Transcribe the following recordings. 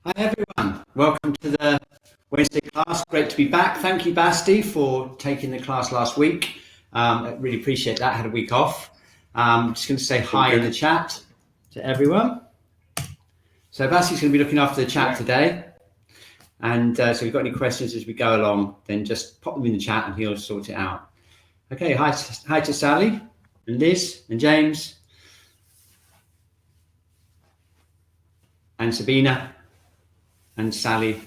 Hi everyone, welcome to the Wednesday class. Great to be back. Thank you, Basti, for taking the class last week. I really appreciate that. I had a week off. I'm just going to say hi in the chat to everyone. So Basti's going to be looking after the chat today. And so if you've got any questions as we go along, then just pop them in the chat and he'll sort it out. Okay, hi to Sally and Liz and James and Sabina and Sally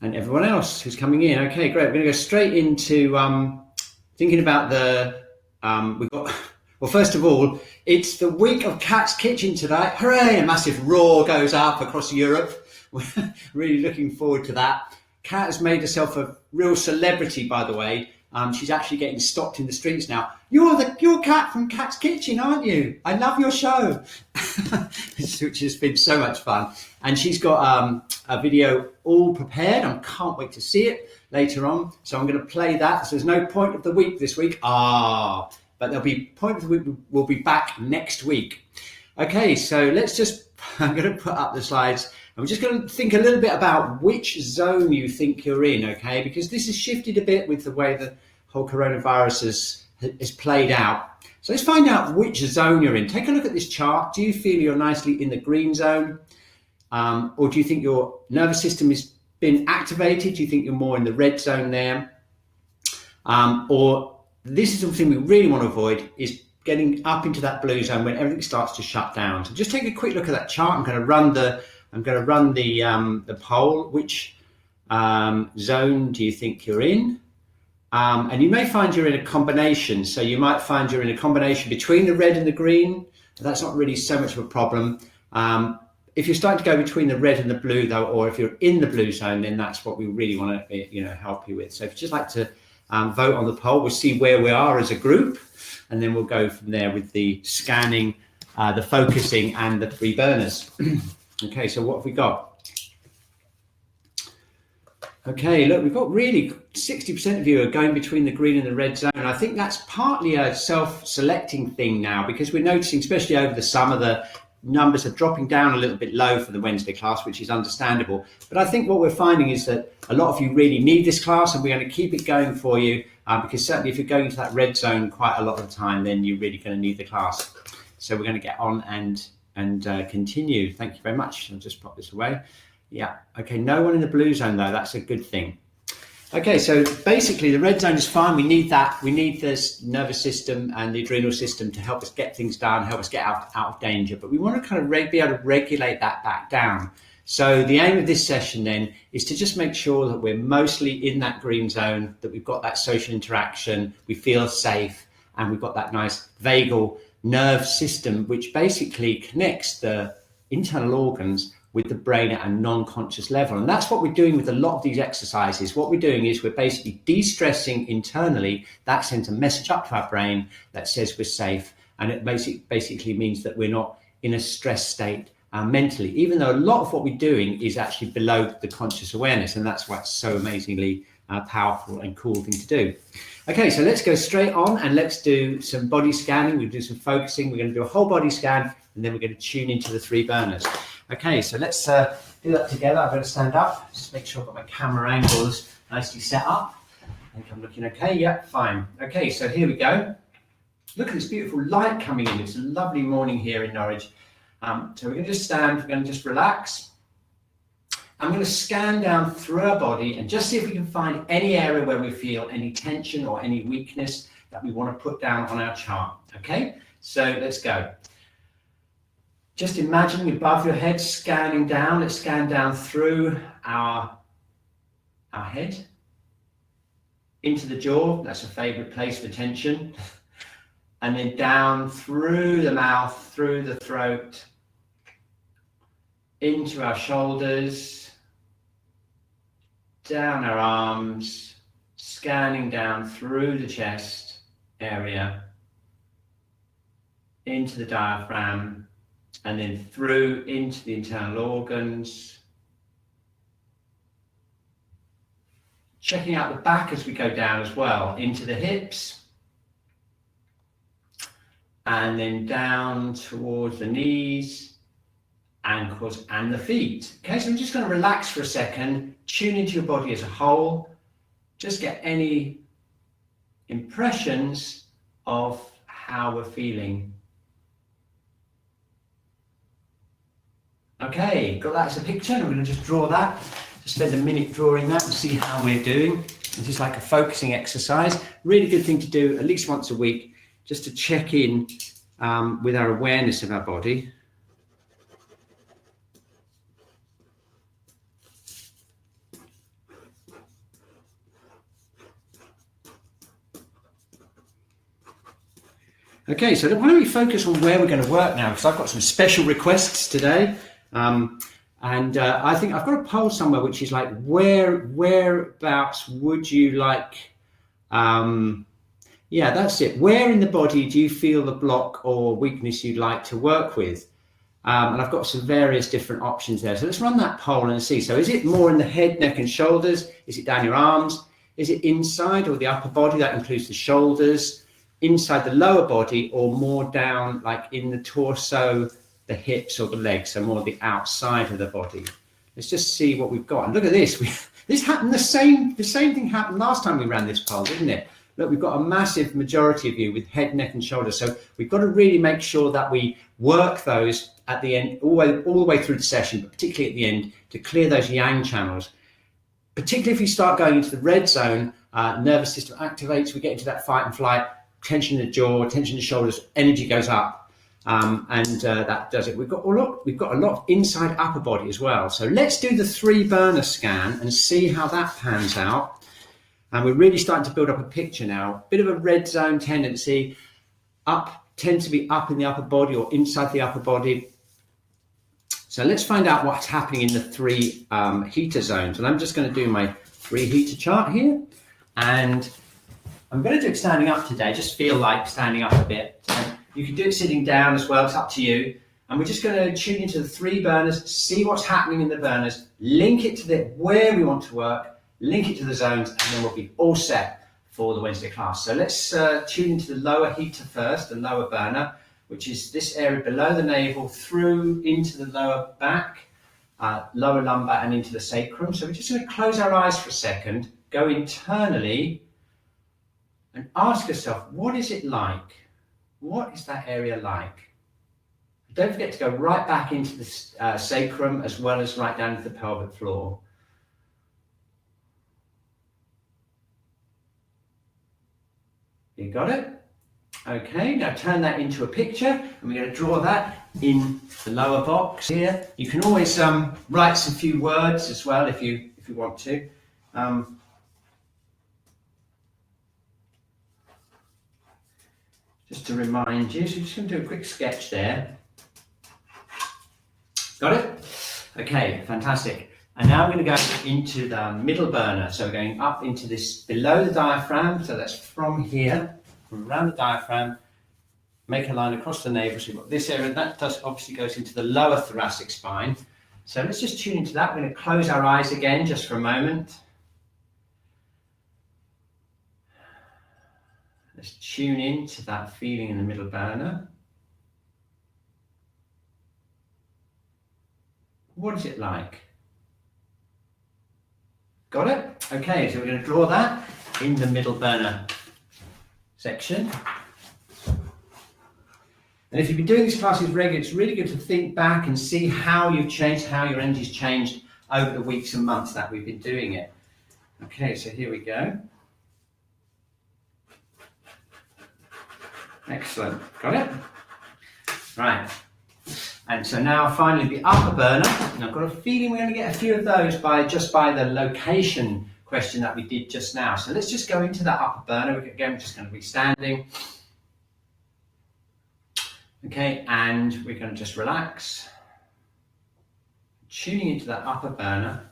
and everyone else who's coming in. Okay, great. We're going to go straight into thinking about we've got, well, first of all, it's the week of Cat's Kitchen tonight. Hooray! A massive roar goes up across Europe. We're really looking forward to that. Cat has made herself a real celebrity, by the way. She's actually getting stopped in the streets now. You're Cat from Cat's Kitchen, aren't you? I love your show, which has been so much fun. And she's got a video all prepared. I can't wait to see it later on. So I'm going to play that. So there's no point of the week this week. But there'll be point of the week. We'll be back next week. Okay, so I'm going to put up the slides. I'm just going to think a little bit about which zone you think you're in, okay? Because this has shifted a bit with the way the whole coronavirus has played out. So let's find out which zone you're in. Take a look at this chart. Do you feel you're nicely in the green zone? Or do you think your nervous system has been activated? Do you think you're more in the red zone there? Or this is something we really want to avoid, is getting up into that blue zone when everything starts to shut down. So just take a quick look at that chart. I'm going to run the poll. Which zone do you think you're in? And you may find you're in a combination. So you might find you're in a combination between the red and the green. That's not really so much of a problem. If you're starting to go between the red and the blue, though, or if you're in the blue zone, then that's what we really want to, help you with. So if you'd just like to vote on the poll, we'll see where we are as a group, and then we'll go from there with the scanning, the focusing, and the three burners. Okay, so what have we got? Okay, look, we've got really 60% of you are going between the green and the red zone. I think that's partly a self-selecting thing now, because we're noticing, especially over the summer, the numbers are dropping down a little bit low for the Wednesday class, which is understandable. But I think what we're finding is that a lot of you really need this class, and we're going to keep it going for you, because certainly if you're going into that red zone quite a lot of the time, then you're really going to need the class. So we're going to get on and continue. Thank you very much. I'll just pop this away. Yeah. Okay. No one in the blue zone though. That's a good thing. Okay. So basically the red zone is fine. We need that. We need this nervous system and the adrenal system to help us get things done, help us get out of danger. But we want to kind of be able to regulate that back down. So the aim of this session then is to just make sure that we're mostly in that green zone, that we've got that social interaction, we feel safe, and we've got that nice vagal nerve system, which basically connects the internal organs with the brain at a non-conscious level. And that's what we're doing with a lot of these exercises. What we're doing is we're basically de-stressing internally. That sends a message up to our brain that says we're safe. And it basically means that we're not in a stress state mentally, even though a lot of what we're doing is actually below the conscious awareness. And that's why it's so amazingly powerful and cool thing to do. Okay, so let's go straight on and let's do some body scanning. We'll do some focusing. We're going to do a whole body scan, and then we're going to tune into the three burners. Okay, so let's do that together. I'm going to stand up, just make sure I've got my camera angles nicely set up. I think I'm looking okay. Yep, fine. Okay, so here we go. Look at this beautiful light coming in. It's a lovely morning here in Norwich. So we're going to just stand, we're going to just relax. I'm going to scan down through our body and just see if we can find any area where we feel any tension or any weakness that we want to put down on our chart. Okay, so let's go. Just imagining above your head, scanning down. Let's scan down through our head into the jaw. That's a favorite place for tension. And then down through the mouth, through the throat, into our shoulders, down our arms, scanning down through the chest area, into the diaphragm, and then through into the internal organs. Checking out the back as we go down as well, into the hips, and then down towards the knees, ankles and the feet. Okay, so I'm just going to relax for a second, tune into your body as a whole, just get any impressions of how we're feeling. Okay, got that as a picture, and I'm going to just draw that. Just spend a minute drawing that and see how we're doing. This is like a focusing exercise. Really good thing to do at least once a week, just to check in with our awareness of our body. Okay, so why don't we focus on where we're going to work now, because I've got some special requests today. I think I've got a poll somewhere which is like, whereabouts would you like, yeah, that's it. Where in the body do you feel the block or weakness you'd like to work with? And I've got some various different options there. So let's run that poll and see. So is it more in the head, neck and shoulders? Is it down your arms? Is it inside or the upper body? That includes the shoulders, inside the lower body, or more down like in the torso, the hips or the legs, so more the outside of the body. Let's just see what we've got. And look at this. This happened, the same thing happened last time we ran this poll, didn't it? Look, we've got a massive majority of you with head, neck and shoulders. So we've got to really make sure that we work those at the end, all the way through the session, but particularly at the end, to clear those yang channels. Particularly if you start going into the red zone, nervous system activates, we get into that fight and flight, tension in the jaw, tension in the shoulders, energy goes up, that does it. We've got a lot of inside upper body as well. So let's do the 3 burner scan and see how that pans out. And we're really starting to build up a picture now. Bit of a red zone tendency, tend to be up in the upper body or inside the upper body. So let's find out what's happening in the 3 heater zones. And I'm just going to do my 3 heater chart here. And I'm going to do it standing up today. Just feel like standing up a bit. You can do it sitting down as well. It's up to you. And we're just going to tune into the 3 burners, see what's happening in the burners, link it to where we want to work, link it to the zones, and then we'll be all set for the Wednesday class. So let's tune into the lower heater first, the lower burner, which is this area below the navel through into the lower back, lower lumbar and into the sacrum. So we're just going to close our eyes for a second, go internally and ask yourself, what is it like? What is that area like? Don't forget to go right back into the sacrum as well as right down to the pelvic floor. You got it? Okay, now turn that into a picture, and we're going to draw that in the lower box here. You can always write some few words as well if you want to. Just to remind you, so I'm just going to do a quick sketch there. Got it? Okay, fantastic. And now we're going to go into the middle burner. So we're going up into this below the diaphragm. So that's from here, from around the diaphragm, make a line across the navel. So you've got this area, that obviously goes into the lower thoracic spine. So let's just tune into that. We're going to close our eyes again just for a moment. Let's tune in to that feeling in the middle burner. What is it like? Got it? Okay, so we're going to draw that in the middle burner section. And if you've been doing these classes regularly, it's really good to think back and see how you've changed, how your energy's changed over the weeks and months that we've been doing it. Okay, so here we go. Excellent. Got it? Right. And so now finally the upper burner. And I've got a feeling we're going to get a few of those by the location question that we did just now. So let's just go into that upper burner. Again, we're just going to be standing. Okay, and we're going to just relax. Tuning into that upper burner,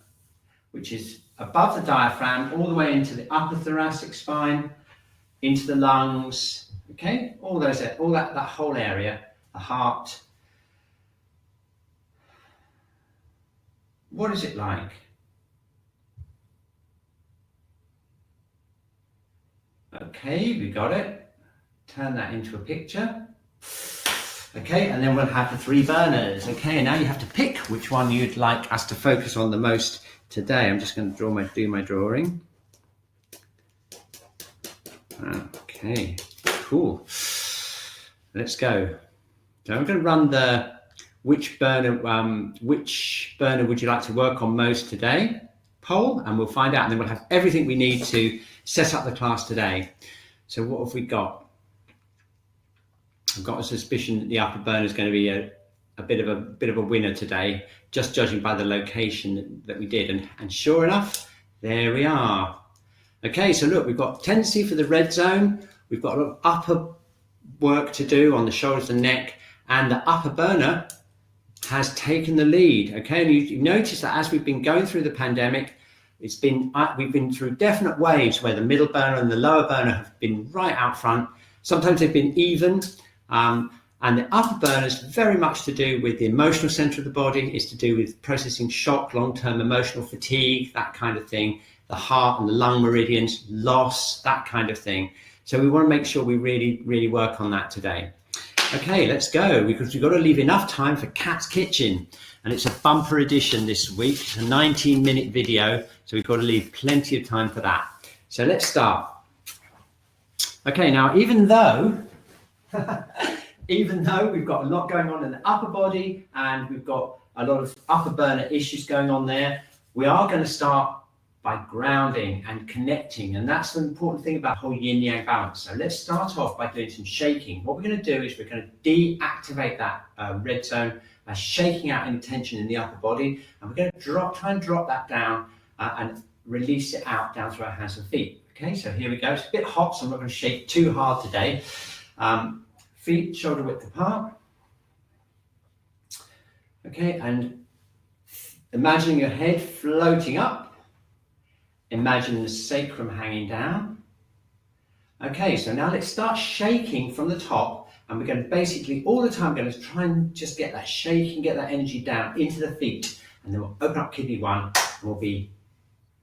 which is above the diaphragm, all the way into the upper thoracic spine, into the lungs. Okay, all that whole area, the heart. What is it like? Okay, we got it. Turn that into a picture. Okay, and then we'll have the 3 burners. Okay, now you have to pick which one you'd like us to focus on the most today. I'm just going to do my drawing. Okay, cool. Let's go. So I'm going to run the which burner would you like to work on most today poll, and we'll find out, and then we'll have everything we need to set up the class today. So what have we got? I've got a suspicion that the upper burner is going to be a bit of a winner today, just judging by the location that we did, and sure enough, there we are. Okay, so look, we've got tendency for the red zone. We've got a lot of upper work to do on the shoulders and neck, and the upper burner has taken the lead. Okay, and you notice that as we've been going through the pandemic, we've been through definite waves where the middle burner and the lower burner have been right out front. Sometimes they've been even, and the upper burner is very much to do with the emotional center of the body. It's to do with processing shock, long-term emotional fatigue, that kind of thing, the heart and the lung meridians, loss, that kind of thing. So we want to make sure we really work on that today. Okay, let's go, because we've got to leave enough time for Cat's Kitchen, and it's a bumper edition this week. It's a 19-minute video, so we've got to leave plenty of time for that. So let's start. Okay, now even though we've got a lot going on in the upper body and we've got a lot of upper burner issues going on there, we are going to start by grounding and connecting, and that's the important thing about whole yin-yang balance. So let's start off by doing some shaking. What we're going to do is we're going to deactivate that red zone by shaking out any tension in the upper body, and we're going to try and drop that down and release it out down through our hands and feet. Okay, so here we go. It's a bit hot, so I'm not going to shake too hard today. Feet shoulder width apart. Okay, and imagining your head floating up. Imagine the sacrum hanging down. Okay, so now let's start shaking from the top, and we're going to basically all the time going to try and just get that shaking, get that energy down into the feet, and then we'll open up kidney 1 and we'll be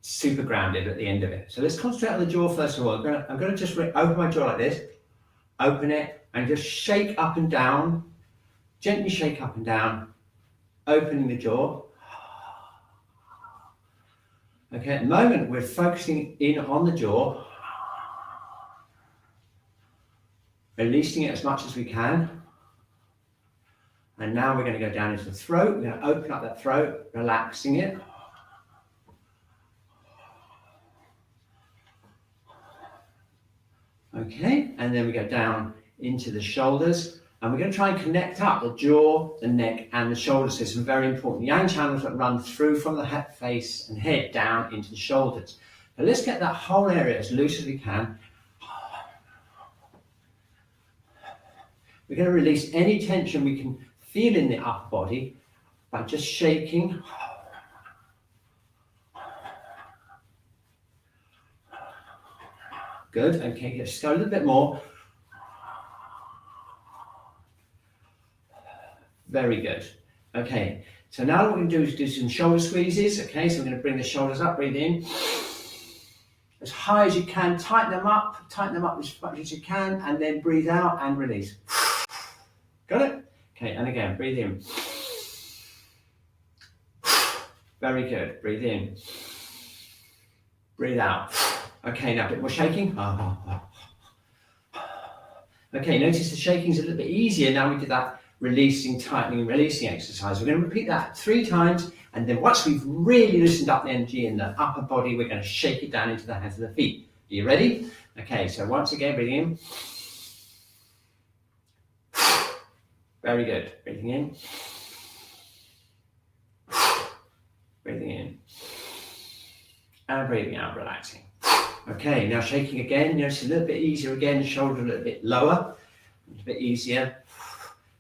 super grounded at the end of it. So let's concentrate on the jaw first of all. I'm going to just open my jaw like this, open it, and just shake up and down, gently shake up and down, opening the jaw. Okay, at the moment we're focusing in on the jaw, releasing it as much as we can. And now we're going to go down into the throat. We're going to open up that throat, relaxing it. Okay, and then we go down into the shoulders, and we're going to try and connect up the jaw, the neck, and the shoulders. There's some very important yang channels that run through from the head, face, and head down into the shoulders. So let's get that whole area as loose as we can. We're going to release any tension we can feel in the upper body by just shaking. Good. Okay, let's go a little bit more. Very good. Okay, so now what we're going to do is do some shoulder squeezes. Okay, so we're going to bring the shoulders up, breathe in. As high as you can, tighten them up as much as you can, and then breathe out and release. Got it? Okay, and again, breathe in. Very good. Breathe in. Breathe out. Okay, now a bit more shaking. Okay, notice the shaking's a little bit easier now we did that releasing, tightening, releasing exercise. We're going to repeat that 3 times, and then once we've really loosened up the energy in the upper body, we're going to shake it down into the hands and the feet. Are you ready? Okay, so once again, breathing in. Very good. Breathing in. Breathing in. And breathing out, relaxing. Okay, now shaking again. Notice a little bit easier again, shoulder a little bit lower, a little bit easier.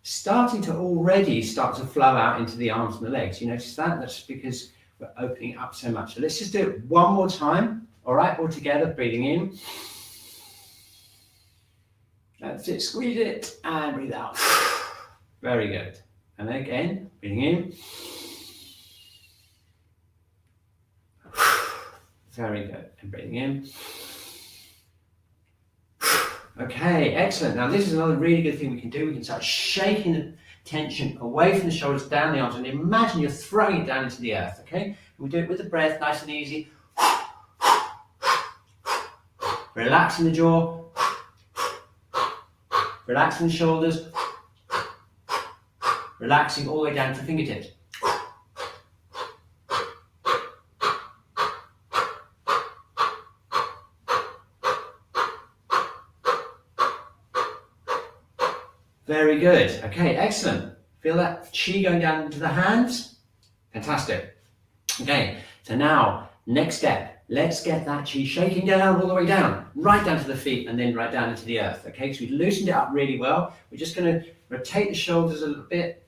Starting to already start to flow out into the arms and the legs. You notice that? That's because we're opening it up so much. So let's just do it one more time. All right, all together, breathing in. That's it, squeeze it and breathe out. Very good. And then again, breathing in. Very good. And breathing in. Okay, excellent. Now this is another really good thing we can do. We can start shaking the tension away from the shoulders, down the arms, and imagine you're throwing it down into the earth, okay? We do it with the breath, nice and easy. Relaxing the jaw, relaxing the shoulders, relaxing all the way down to the fingertips. Very good. Okay, excellent. Feel that Qi going down into the hands? Fantastic. Okay, so now, next step. Let's get that Qi shaking down all the way down, right down to the feet and then right down into the earth. Okay, so we've loosened it up really well. We're just going to rotate the shoulders a little bit,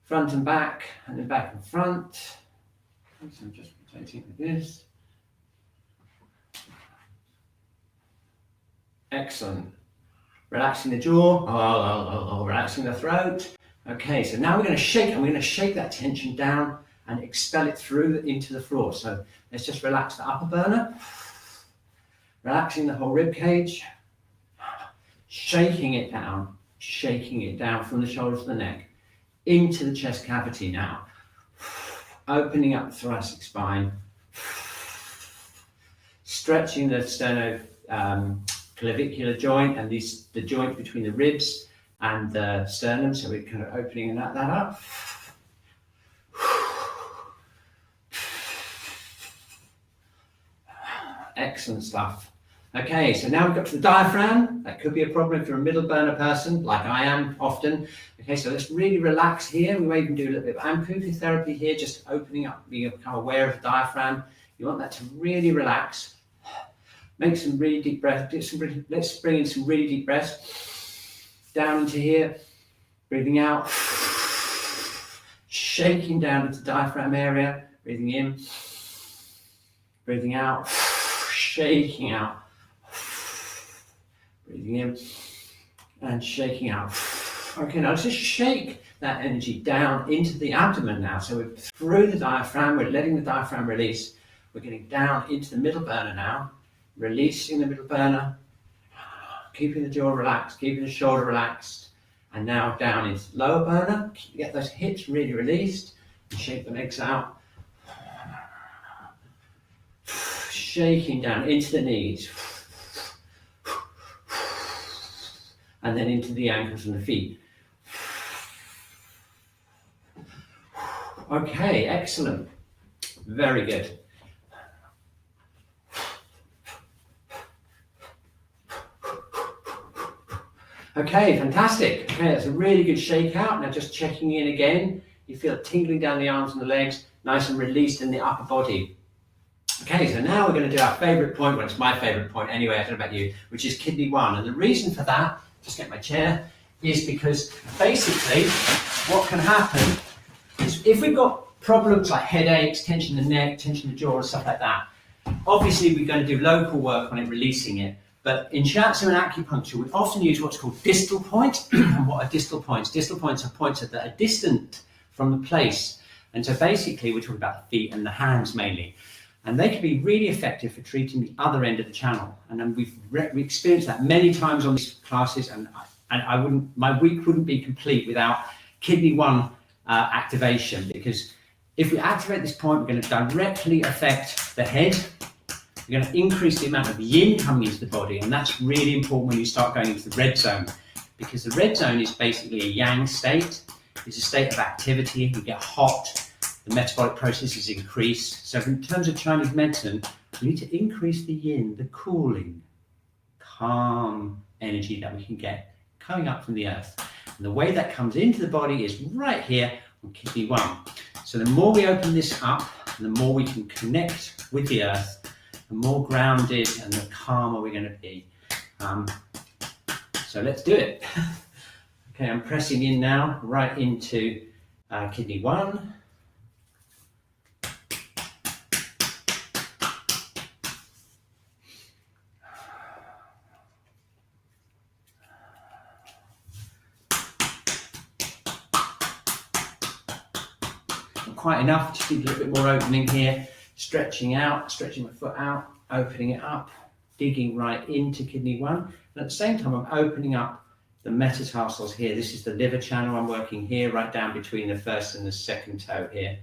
front and back, and then back and front. So I'm just rotating like this. Excellent. Relaxing the jaw, relaxing the throat. Okay, so now we're going to shake, and we're going to shake that tension down and expel it through into the floor. So let's just relax the upper burner, relaxing the whole rib cage, shaking it down from the shoulders to the neck, into the chest cavity now, opening up the thoracic spine, stretching the sternoclavicular joint and the joint between the ribs and the sternum, so we're kind of opening that up. Excellent stuff. Okay, so now we've got to the diaphragm. That could be a problem if you're a middle burner person, like I am often. Okay, so let's really relax here. We may even do a little bit of acupressure therapy here, just opening up, being aware of the diaphragm. You want that to really relax. Make some really deep breaths. Let's bring in some really deep breaths. Down into here, breathing out. Shaking down into the diaphragm area. Breathing in, breathing out, shaking out. Breathing in and shaking out. Okay, now let's just shake that energy down into the abdomen now. So we're through the diaphragm, we're letting the diaphragm release. We're getting down into the middle burner now, releasing the middle burner, keeping the jaw relaxed, keeping the shoulder relaxed, and now down into the lower burner. Get those hips really released, and shake the legs out. Shaking down into the knees. And then into the ankles and the feet. Okay, excellent. Very good. Okay, fantastic. Okay, that's a really good shake out. Now just checking in again. You feel it tingling down the arms and the legs, nice and released in the upper body. Okay, so now we're going to do our favourite point. Well, it's my favourite point anyway, I don't know about you, which is kidney 1. And the reason for that, just get my chair, is because basically what can happen is if we've got problems like headaches, tension in the neck, tension in the jaw and stuff like that, obviously we're going to do local work on it, releasing it. But in Shiatsu and acupuncture, we often use what's called distal points. And what are distal points? Distal points are points that are distant from the place. And so basically we're talking about the feet and the hands mainly. And they can be really effective for treating the other end of the channel. And then we've experienced that many times on these classes, and my week wouldn't be complete without kidney 1 activation, because if we activate this point, we're going to directly affect the head. We're going to increase the amount of yin coming into the body, and that's really important when you start going into the red zone, because the red zone is basically a yang state. It's a state of activity. You get hot. The metabolic processes increase. So in terms of Chinese medicine, we need to increase the yin, the cooling, calm energy that we can get coming up from the earth. And the way that comes into the body is right here on kidney 1. So the more we open this up, the more we can connect with the earth, the more grounded and the calmer we're going to be. So let's do it. Okay, I'm pressing in now, right into kidney 1. Quite enough, just need a little bit more opening here, stretching out, stretching my foot out, opening it up, digging right into kidney 1, And at the same time, I'm opening up the metatarsals here. This is the liver channel. I'm working here, right down between the first and the second toe here.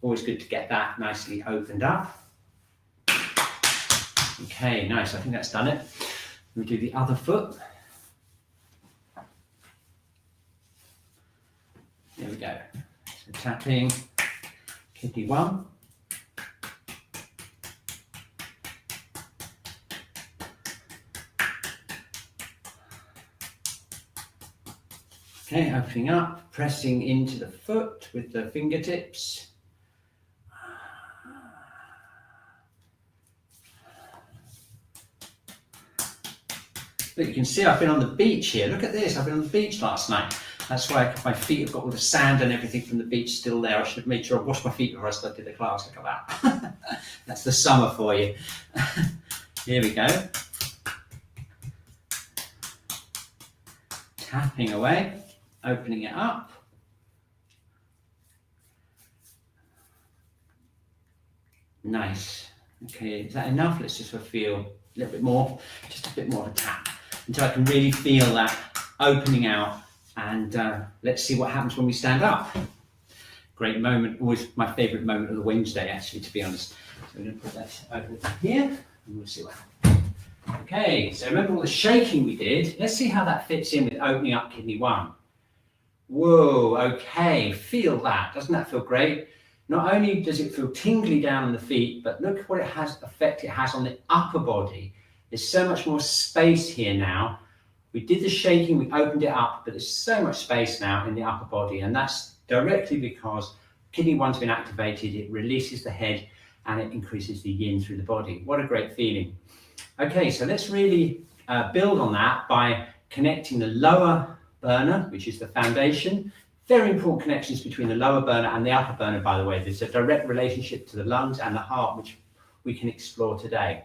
Always good to get that nicely opened up. Okay, nice. I think that's done it. We do the other foot. There we go. So tapping kidney 1. Okay, opening up, pressing into the foot with the fingertips. But you can see I've been on the beach here. Look at this, I've been on the beach last night. That's why my feet have got all the sand and everything from the beach still there. I should have made sure I washed my feet before I started the class. Look at that. That's the summer for you. Here we go. Tapping away, opening it up. Nice. Okay, is that enough? Let's just feel a little bit more, just a bit more of a tap until I can really feel that opening out. And let's see what happens when we stand up. Great moment, always my favourite moment of the Wednesday, actually, to be honest. So I'm going to put that over here, and we'll see what happens. Okay, so remember all the shaking we did. Let's see how that fits in with opening up kidney 1. Whoa, okay, feel that. Doesn't that feel great? Not only does it feel tingly down on the feet, but look what effect it has on the upper body. There's so much more space here now. We did the shaking, we opened it up, but there's so much space now in the upper body, and that's directly because kidney 1's been activated. It releases the head and it increases the yin through the body. What a great feeling. Okay, so let's really build on that by connecting the lower burner, which is the foundation. Very important connections between the lower burner and the upper burner, by the way. There's a direct relationship to the lungs and the heart, which we can explore today.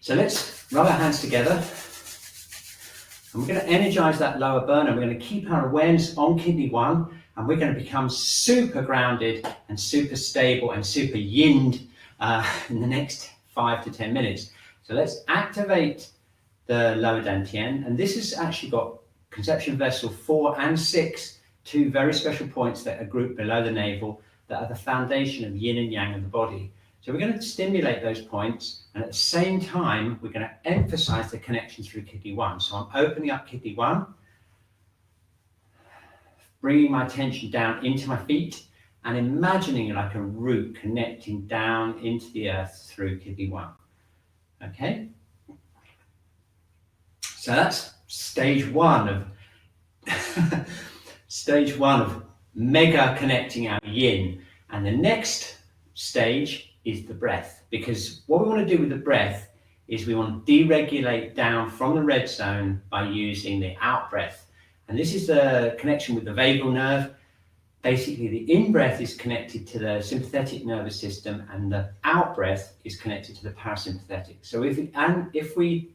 So let's rub our hands together. And we're going to energize that lower burner. We're going to keep our awareness on kidney 1, and we're going to become super grounded and super stable and super yinned in the next 5 to 10 minutes. So let's activate the lower dantian, and this has actually got conception vessel 4 and 6, 2 very special points that are grouped below the navel that are the foundation of yin and yang of the body. So we're going to stimulate those points, and at the same time, we're going to emphasize the connection through kidney 1. So I'm opening up kidney 1, bringing my attention down into my feet, and imagining it like a root connecting down into the earth through kidney 1. Okay? So that's stage 1 of stage 1 of mega connecting our yin. And the next stage is the breath, because what we want to do with the breath is we want to deregulate down from the red zone by using the out breath. And this is the connection with the vagal nerve. Basically, the in breath is connected to the sympathetic nervous system, and the out breath is connected to the parasympathetic. So if we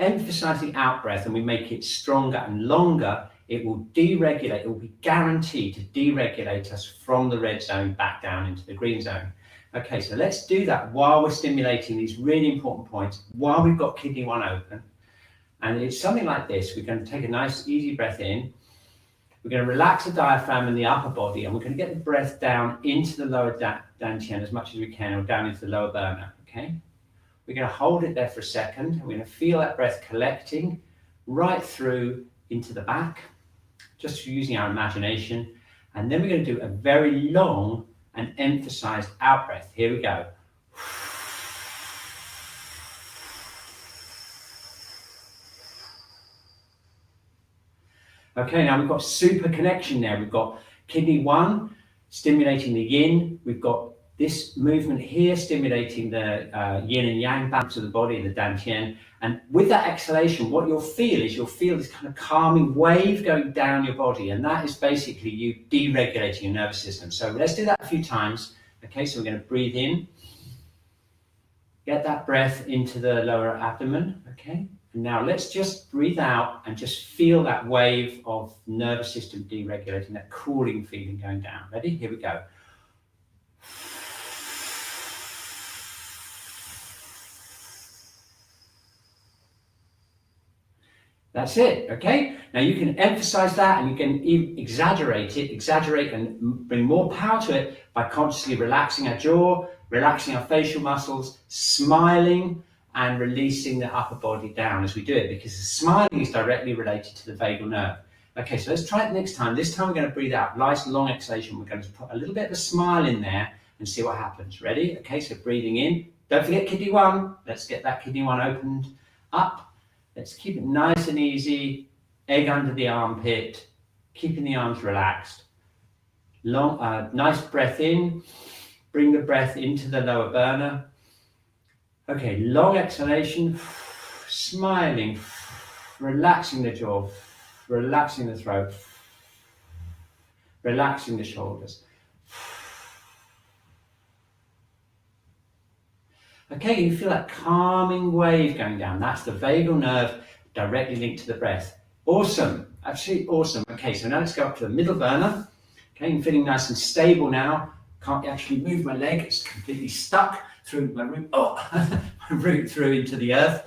emphasize the out breath and we make it stronger and longer, it will deregulate, it will be guaranteed to deregulate us from the red zone back down into the green zone. Okay, so let's do that while we're stimulating these really important points, while we've got kidney 1 open. And it's something like this. We're going to take a nice easy breath in. We're going to relax the diaphragm in the upper body, and we're going to get the breath down into the lower dantian as much as we can, or down into the lower burner, okay? We're going to hold it there for a second, and we're going to feel that breath collecting right through into the back, just using our imagination. And then we're going to do a very long and emphasized out breath. Here we go. Okay, now we've got super connection there. We've got kidney 1 stimulating the yin. We've got this movement here stimulating the yin and yang balance of the body, the dantian. And with that exhalation, what you'll feel is this kind of calming wave going down your body. And that is basically you deregulating your nervous system. So let's do that a few times. Okay, so we're going to breathe in. Get that breath into the lower abdomen. Okay. And now let's just breathe out and just feel that wave of nervous system deregulating, that cooling feeling going down. Ready? Here we go. That's it, okay? Now you can emphasize that and you can even exaggerate and bring more power to it by consciously relaxing our jaw, relaxing our facial muscles, smiling and releasing the upper body down as we do it, because the smiling is directly related to the vagal nerve. Okay, so let's try it next time. This time we're going to breathe out, nice long exhalation. We're going to put a little bit of a smile in there and see what happens. Ready? Okay, so breathing in. Don't forget kidney one. Let's get that kidney one opened up. Let's keep it nice and easy. Egg under the armpit, keeping the arms relaxed. Long, nice breath in. Bring the breath into the lower burner. Okay, long exhalation. Smiling, relaxing the jaw, relaxing the throat, relaxing the shoulders. Okay, you feel that calming wave going down. That's the vagal nerve directly linked to the breath. Awesome, absolutely awesome. Okay, so now let's go up to the middle burner. Okay, I'm feeling nice and stable now. Can't actually move my leg, it's completely stuck through my root. Oh, my root through into the earth.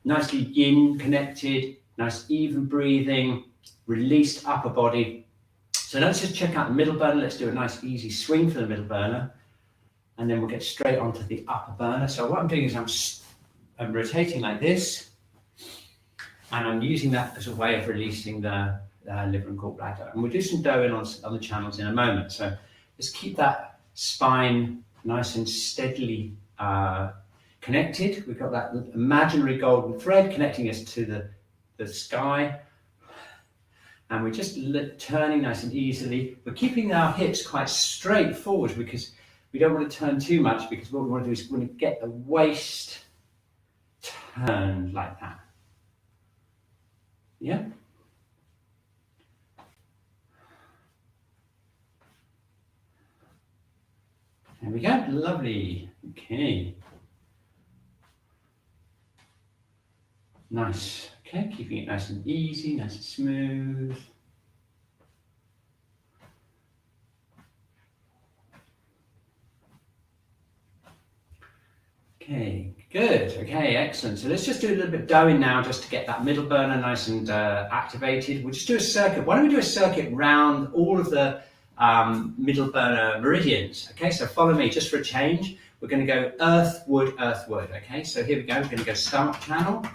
Nicely yin connected, nice even breathing, released upper body. So let's just check out the middle burner. Let's do a nice easy swing for the middle burner. And then we'll get straight onto the upper burner. So what I'm doing is I'm rotating like this, and I'm using that as a way of releasing the liver and gallbladder. And we'll do some doing on the channels in a moment. So let's keep that spine nice and steadily connected. We've got that imaginary golden thread connecting us to the sky. And we're just turning nice and easily. We're keeping our hips quite straight forward because we don't want to turn too much, because what we want to do is we want to get the waist turned like that. Yeah? There we go. Lovely. Okay. Nice. Okay, keeping it nice and easy, nice and smooth. Okay, good. Okay, excellent. So let's just do a little bit of doing now just to get that middle burner nice and activated. We'll just do a circuit. Why don't we do a circuit round all of the middle burner meridians? Okay, so follow me just for a change. We're going to go earth, wood, earth, wood. Okay, so here we go. We're going to go stomach channel,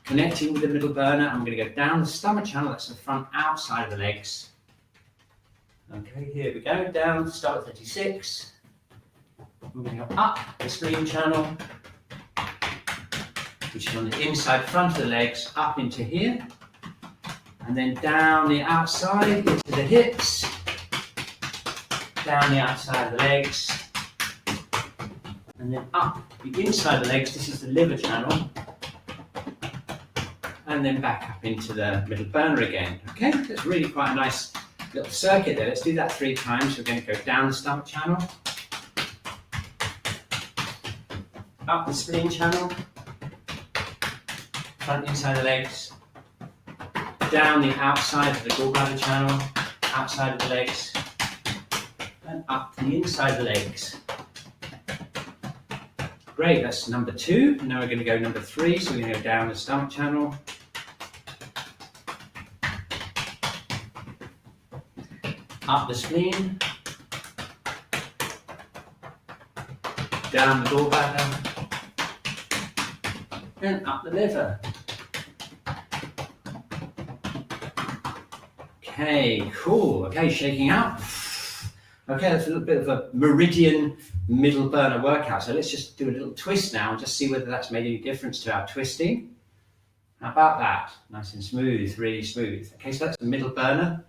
connecting with the middle burner. I'm going to go down the stomach channel. That's the front outside of the legs. Okay, here we go. Down, start at 36. We're going to go up the spleen channel, which is on the inside front of the legs, up into here, and then down the outside into the hips, down the outside of the legs, and then up the inside of the legs. This is the liver channel, and then back up into the middle burner again. Okay, that's really quite a nice little circuit there. Let's do that 3 times. We're going to go down the stomach channel, up the spleen channel, front inside of the legs, down the outside of the gallbladder channel, outside of the legs, and up the inside of the legs. Great, that's number 2. Now we're going to go number 3, so we're going to go down the stomach channel, up the spleen, down the gallbladder, and up the liver. Okay, cool. Okay, shaking out. Okay, that's a little bit of a meridian middle burner workout. So let's just do a little twist now and just see whether that's made any difference to our twisting. How about that? Nice and smooth, really smooth. Okay, so that's the middle burner.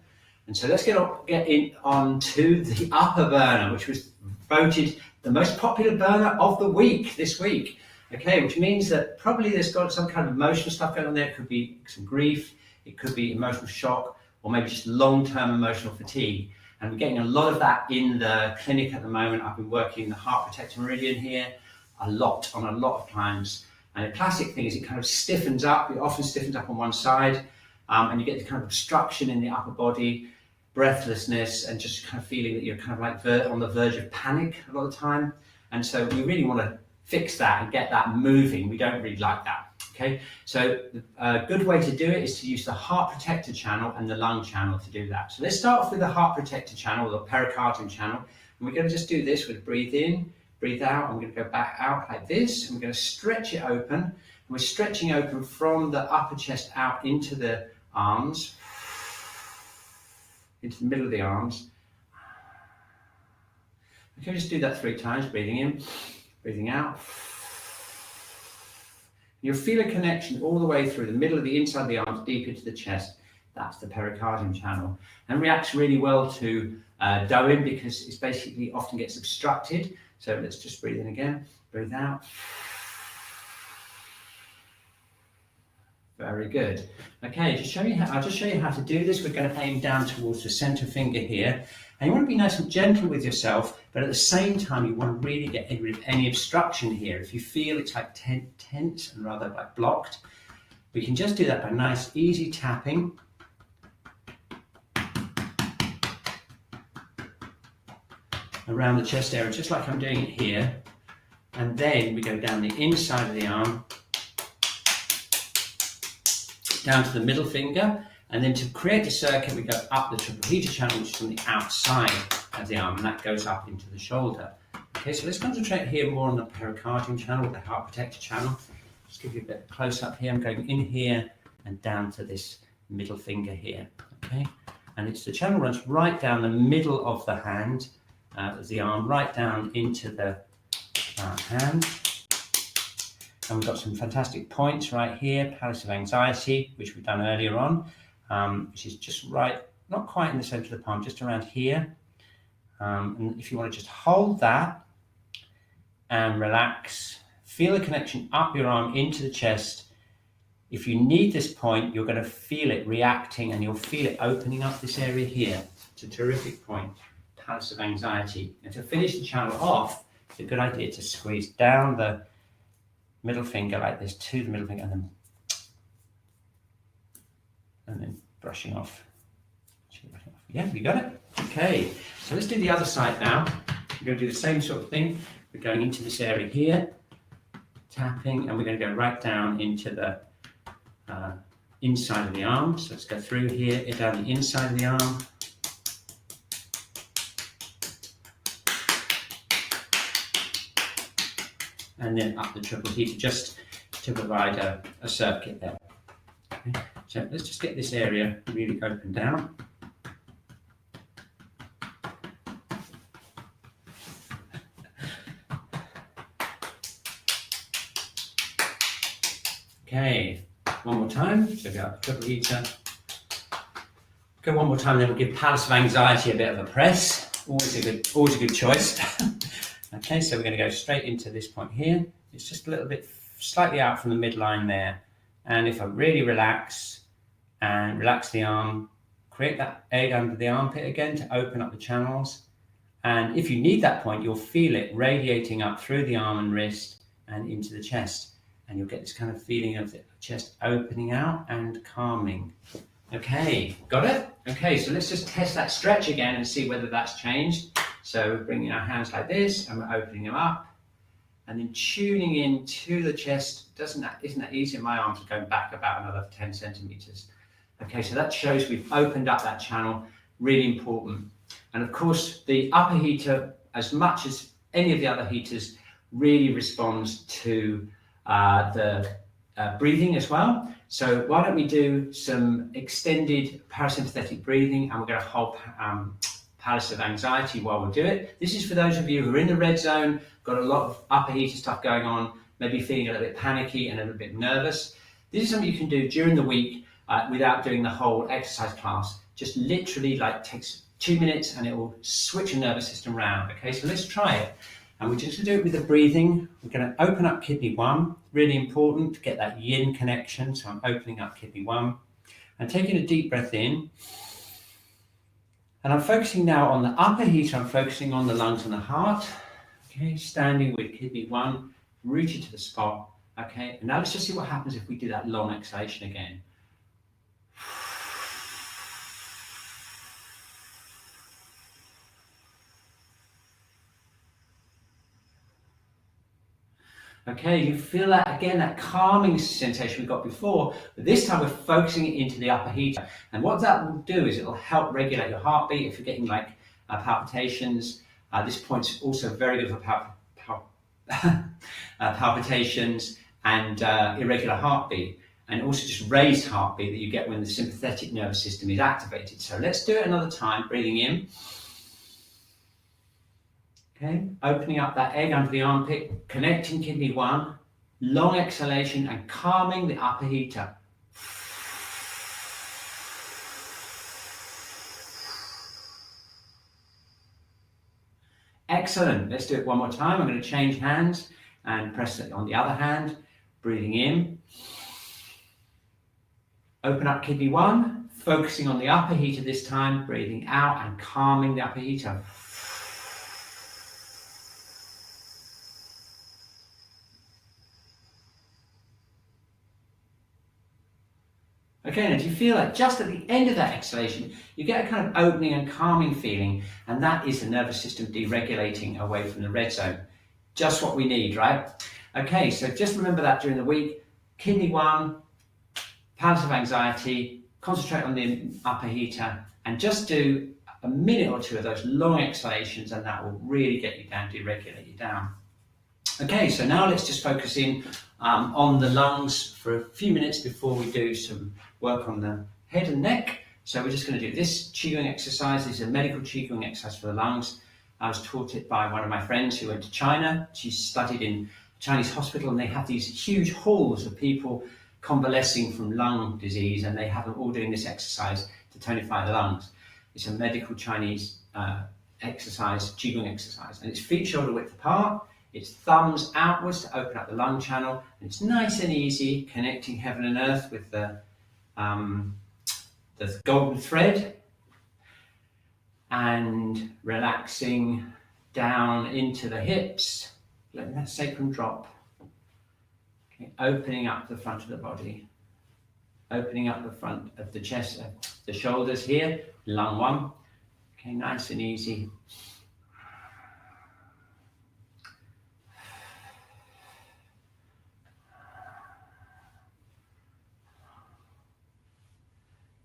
And so let's get on to the upper burner, which was voted the most popular burner of the week this week. Okay, which means that probably there's got some kind of emotional stuff going on there. It could be some grief, it could be emotional shock, or maybe just long-term emotional fatigue. And we're getting a lot of that in the clinic at the moment. I've been working the heart protector meridian here a lot of times. And the classic thing is it kind of stiffens up. It often stiffens up on one side, and you get this kind of obstruction in the upper body, breathlessness, and just kind of feeling that you're kind of like on the verge of panic a lot of the time. And so we really want to fix that and get that moving. We don't really like that. Okay, so a good way to do it is to use the heart protector channel and the lung channel to do that. So let's start off with the heart protector channel, the pericardium channel. And we're going to just do this with breathe in, breathe out. I'm going to go back out like this. And we're going to stretch it open. And we're stretching open from the upper chest out into the arms, into the middle of the arms. We can just do that 3 times, breathing in, breathing out. You'll feel a connection all the way through the middle of the inside of the arms, deep into the chest. That's the pericardium channel. And reacts really well to doing because it basically often gets obstructed. So let's just breathe in again, breathe out. Very good. Okay, I'll just show you how to do this. We're going to aim down towards the center finger here. And you want to be nice and gentle with yourself, but at the same time, you want to really get rid of any obstruction here. If you feel it's like tense and rather like blocked, we can just do that by nice, easy tapping. Around the chest area, just like I'm doing it here. And then we go down the inside of the arm, down to the middle finger, and then to create a circuit, we go up the triple heater channel, which is on the outside of the arm, and that goes up into the shoulder. Okay, so let's concentrate here more on the pericardium channel, the heart protector channel. Just give you a bit of close up here. I'm going in here and down to this middle finger here. Okay, and it's the channel runs right down the middle of the hand, of the arm, right down into the hand. And we've got some fantastic points right here, Palace of Anxiety, which we've done earlier on, which is just right, not quite in the center of the palm, just around here. And if you want to just hold that and relax, feel the connection up your arm into the chest. If you need this point, you're going to feel it reacting and you'll feel it opening up this area here. It's a terrific point, Palace of Anxiety. And to finish the channel off, it's a good idea to squeeze down the middle finger like this to the middle finger and then brushing off. Yeah, you got it. Okay, so let's do the other side now. We're going to do the same sort of thing. We're going into this area here, tapping, and we're going to go right down into the inside of the arm. So let's go through here, down the inside of the arm. And then up the triple heater, just to provide a circuit there. Okay. So let's just get this area really open down. Okay, one more time. So go up the triple heater. Go one more time, then we'll give Palace of Anxiety a bit of a press. Always a good choice. Okay, so we're going to go straight into this point here. It's just a little bit slightly out from the midline there. And if I really relax and relax the arm, create that egg under the armpit again to open up the channels. And if you need that point, you'll feel it radiating up through the arm and wrist and into the chest. And you'll get this kind of feeling of the chest opening out and calming. Okay, got it? Okay, so let's just test that stretch again and see whether that's changed. So we're bringing our hands like this and we're opening them up and then tuning in to the chest. Isn't that easy? My arms are going back about another 10 centimeters. Okay, so that shows we've opened up that channel, really important. And of course, the upper heater, as much as any of the other heaters, really responds to the breathing as well. So why don't we do some extended parasympathetic breathing, and we're going to hold Palace of Anxiety while we do it. This is for those of you who are in the red zone, got a lot of upper heater stuff going on, maybe feeling a little bit panicky and a little bit nervous. This is something you can do during the week without doing the whole exercise class. Just literally like takes 2 minutes and it will switch your nervous system around. Okay, so let's try it. And we're just going to do it with the breathing. We're going to open up kidney 1, really important to get that yin connection. So I'm opening up kidney 1 and taking a deep breath in. And I'm focusing now on the upper heater. I'm focusing on the lungs and the heart. Okay, standing with kidney 1, rooted to the spot. Okay, and now let's just see what happens if we do that long exhalation again. Okay, you feel that again, that calming sensation we got before, but this time we're focusing it into the upper heater. And what that will do is it'll help regulate your heartbeat if you're getting like palpitations. This point's also very good for palpitations and irregular heartbeat, and also just raised heartbeat that you get when the sympathetic nervous system is activated. So let's do it another time, breathing in. Okay, opening up that egg under the armpit, connecting kidney 1, long exhalation and calming the upper heater. Excellent, let's do it one more time. I'm going to change hands and press it on the other hand, breathing in. Open up kidney 1, focusing on the upper heater this time, breathing out and calming the upper heater. Okay, and do you feel like just at the end of that exhalation, you get a kind of opening and calming feeling, and that is the nervous system deregulating away from the red zone. Just what we need, right? Okay, so just remember that during the week. Kidney 1, palliative of anxiety, concentrate on the upper heater, and just do a minute or two of those long exhalations, and that will really get you down, deregulate you down. Okay, so now let's just focus in on the lungs for a few minutes before we do some work on the head and neck. So we're just going to do this Qi Gong exercise. This is a medical Qi Gong exercise for the lungs. I was taught it by one of my friends who went to China. She studied in a Chinese hospital, and they have these huge halls of people convalescing from lung disease, and they have them all doing this exercise to tonify the lungs. It's a medical Chinese exercise, Qi Gong exercise, and it's feet shoulder width apart. It's thumbs outwards to open up the lung channel, and it's nice and easy, connecting heaven and earth with the golden thread, and relaxing down into the hips, letting that sacrum drop. Okay, opening up the front of the body, opening up the front of the chest, the shoulders here, lung 1. Okay, nice and easy.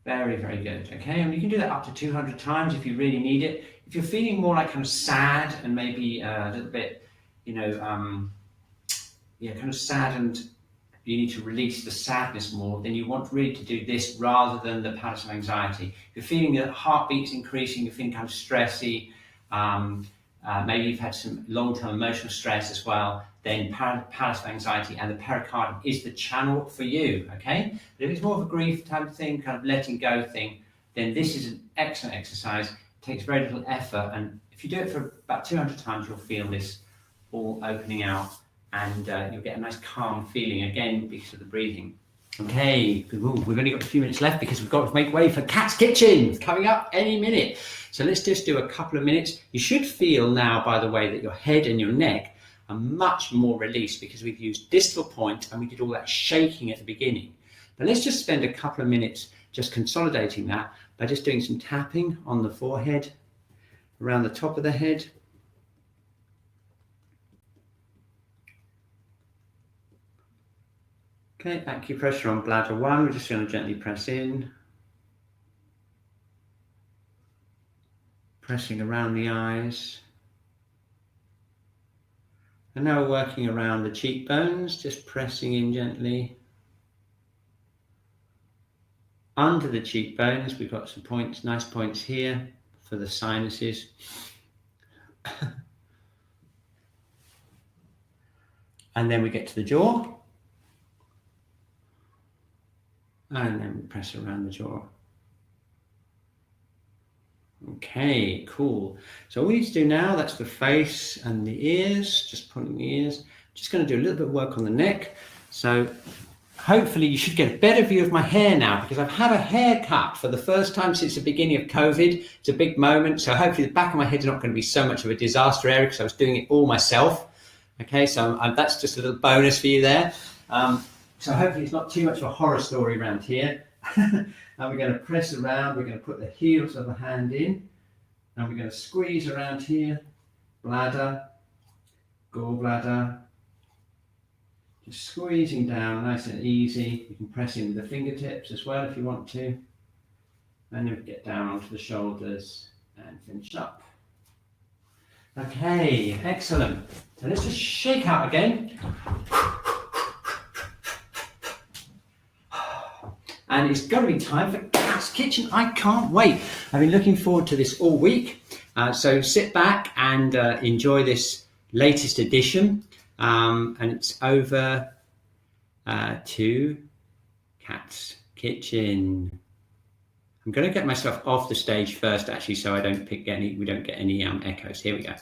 Very, very good. Okay, and you can do that up to 200 times if you really need it. If you're feeling more like kind of sad and maybe a little bit, kind of sad, and you need to release the sadness more, then you want really to do this rather than the palliative of anxiety. If you're feeling that heartbeat's increasing, you're feeling kind of stressy, maybe you've had some long-term emotional stress as well, then palliative anxiety and the pericardium is the channel for you, okay? But if it's more of a grief type of thing, kind of letting go thing, then this is an excellent exercise. It takes very little effort, and if you do it for about 200 times, you'll feel this all opening out, and you'll get a nice calm feeling, again, because of the breathing. Okay, we've only got a few minutes left because we've got to make way for Cat's Kitchen, coming up any minute. So let's just do a couple of minutes. You should feel now, by the way, that your head and your neck are much more released because we've used distal point and we did all that shaking at the beginning. But let's just spend a couple of minutes just consolidating that by just doing some tapping on the forehead, around the top of the head. Okay, acupressure on bladder 1. We're just going to gently press in. Pressing around the eyes. And now we're working around the cheekbones, just pressing in gently. Under the cheekbones, we've got some points, nice points here for the sinuses. And then we get to the jaw. And then we press around the jaw. Okay, cool. So all we need to do now, that's the face and the ears, just pointing the ears. Just going to do a little bit of work on the neck. So hopefully you should get a better view of my hair now, because I've had a haircut for the first time since the beginning of COVID. It's a big moment. So hopefully the back of my head is not going to be so much of a disaster area because I was doing it all myself. Okay, so that's just a little bonus for you there. So hopefully it's not too much of a horror story around here. And we're going to press around, we're going to put the heels of the hand in, and we're going to squeeze around here, bladder, gallbladder, Just squeezing down nice and easy. You can press in with the fingertips as well if you want to. And then get down onto the shoulders and finish up. Okay, excellent. So let's just shake out again. And it's got to be time for Cat's Kitchen. I can't wait. I've been looking forward to this all week. So sit back and enjoy this latest edition. And it's over to Cat's Kitchen. I'm going to get myself off the stage first, actually, so we don't get any echoes. Here we go.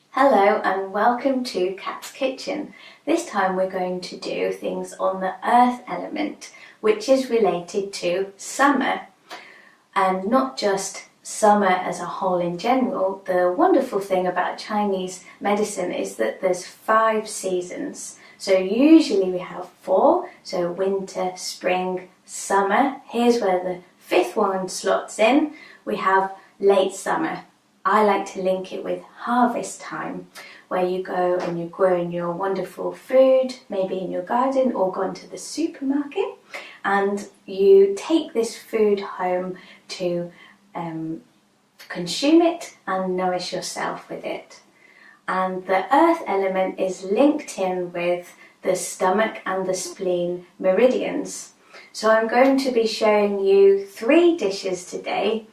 Hello and welcome to Cat's Kitchen. This time we're going to do things on the earth element, which is related to summer, and not just summer as a whole in general. The wonderful thing about Chinese medicine is that there's 5 seasons. So usually we have 4, so winter, spring, summer. Here's where the 5th one slots in. We have late summer. I like to link it with harvest time, where you go and you're growing your wonderful food, maybe in your garden or gone to the supermarket, and you take this food home to consume it and nourish yourself with it. And the earth element is linked in with the stomach and the spleen meridians. So I'm going to be showing you 3 dishes today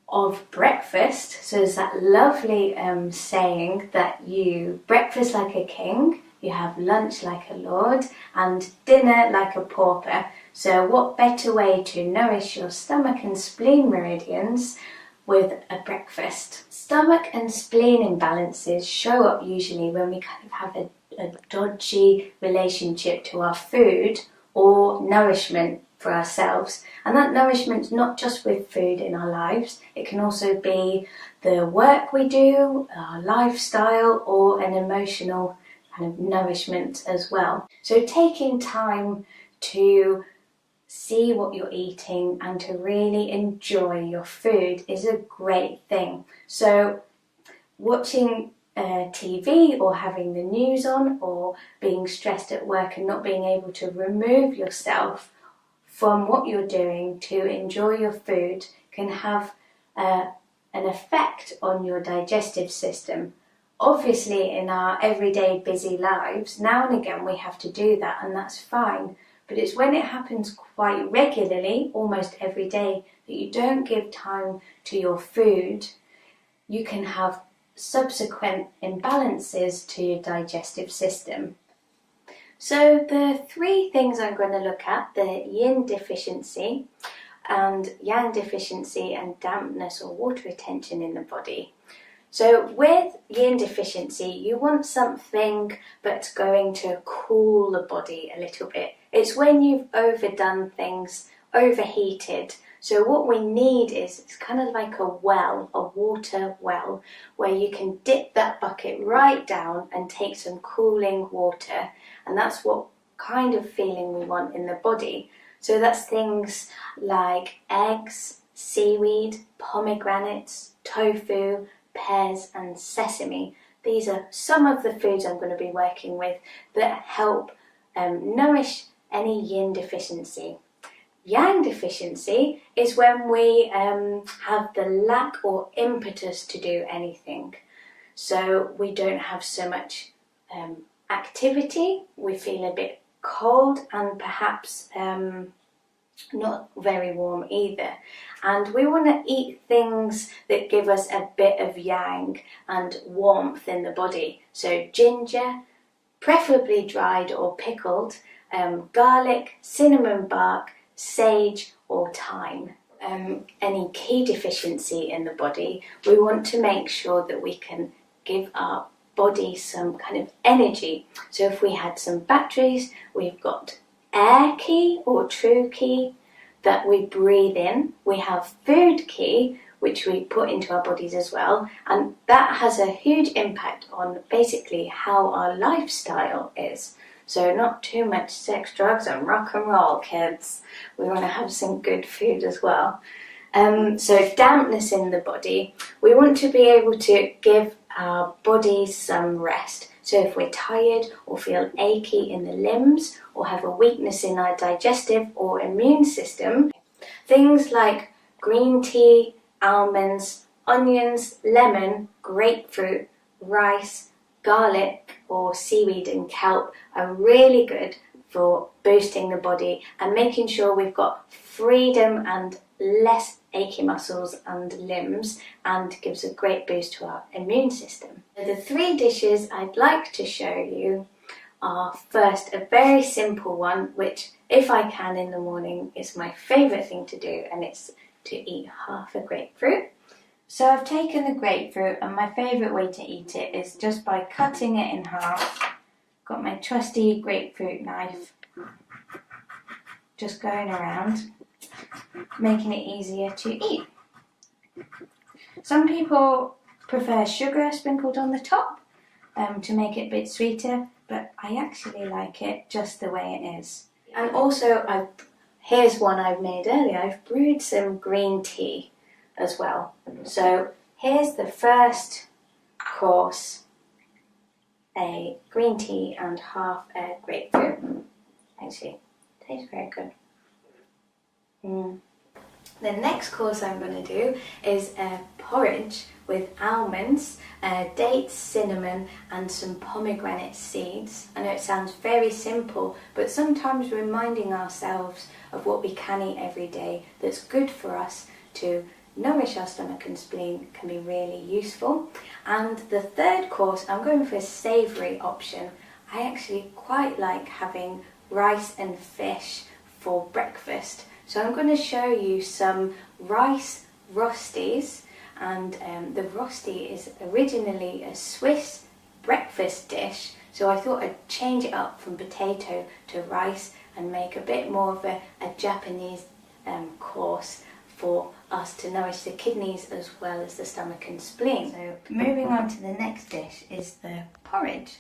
of breakfast. So there's that lovely saying that you breakfast like a king, you have lunch like a lord, and dinner like a pauper. So what better way to nourish your stomach and spleen meridians with a breakfast? Stomach and spleen imbalances show up usually when we kind of have a dodgy relationship to our food or nourishment for ourselves. And that nourishment's not just with food in our lives, it can also be the work we do, our lifestyle, or an emotional kind of nourishment as well. So taking time to see what you're eating and to really enjoy your food is a great thing. So watching TV or having the news on, or being stressed at work and not being able to remove yourself from what you're doing to enjoy your food can have an effect on your digestive system. Obviously, in our everyday busy lives, now and again we have to do that, and that's fine. But it's when it happens quite regularly, almost every day, that you don't give time to your food, you can have subsequent imbalances to your digestive system. So the 3 things I'm going to look at, the yin deficiency and yang deficiency and dampness or water retention in the body. So with yin deficiency, you want something that's going to cool the body a little bit. It's when you've overdone things, overheated. So what we need is, it's kind of like a well, a water well, where you can dip that bucket right down and take some cooling water. And that's what kind of feeling we want in the body. So that's things like eggs, seaweed, pomegranates, tofu, pears and sesame. These are some of the foods I'm going to be working with that help nourish any yin deficiency. Yang deficiency is when we have the lack or impetus to do anything. So we don't have so much activity, we feel a bit cold and perhaps not very warm either. And we want to eat things that give us a bit of yang and warmth in the body. So ginger, preferably dried or pickled, garlic, cinnamon bark, sage or thyme. Any Qi deficiency in the body, we want to make sure that we can give our body some kind of energy. So if we had some batteries, we've got air Qi or true Qi that we breathe in. We have food Qi, which we put into our bodies as well, and that has a huge impact on basically how our lifestyle is. So not too much sex, drugs and rock and roll, kids. We want to have some good food as well. So dampness in the body, we want to be able to give our bodies some rest. So if we're tired or feel achy in the limbs or have a weakness in our digestive or immune system, things like green tea, almonds, onions, lemon, grapefruit, rice, garlic or seaweed and kelp are really good for boosting the body and making sure we've got freedom and less achy muscles and limbs, and gives a great boost to our immune system. The 3 dishes I'd like to show you are, first, a very simple one, which if I can in the morning is my favourite thing to do, and it's to eat half a grapefruit. So I've taken the grapefruit, and my favourite way to eat it is just by cutting it in half. Got my trusty grapefruit knife, just going around, making it easier to eat. Some people prefer sugar sprinkled on the top to make it a bit sweeter, but I actually like it just the way it is. And also, here's one I've made earlier. I've brewed some green tea as well. So here's the first course, a green tea and half a grapefruit. Actually, tastes very good. The next course I'm going to do is a porridge with almonds, dates, cinnamon and some pomegranate seeds. I know it sounds very simple, but sometimes reminding ourselves of what we can eat every day that's good for us to nourish our stomach and spleen can be really useful. And the third course, I'm going for a savoury option. I actually quite like having rice and fish for breakfast. So I'm going to show you some rice rosties, and the rosti is originally a Swiss breakfast dish, so I thought I'd change it up from potato to rice and make a bit more of a Japanese course for us to nourish the kidneys as well as the stomach and spleen. So moving on to the next dish is the porridge.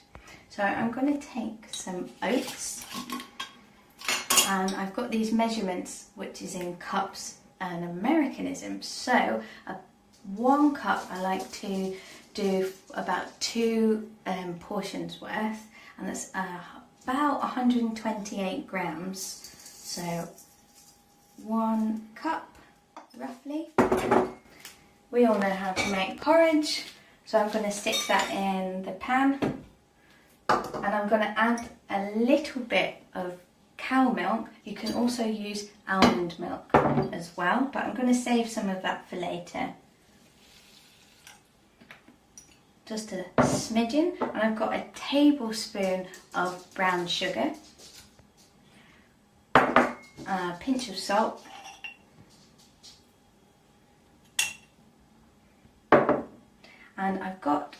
So I'm going to take some oats, and I've got these measurements which is in cups and Americanism. So 1 cup I like to do about 2 portions worth, and that's about 128 grams. So 1 cup roughly. We all know how to make porridge, so I'm going to stick that in the pan, and I'm going to add a little bit of cow milk. You can also use almond milk as well, but I'm going to save some of that for later. Just a smidgen, and I've got a tablespoon of brown sugar, a pinch of salt, and I've got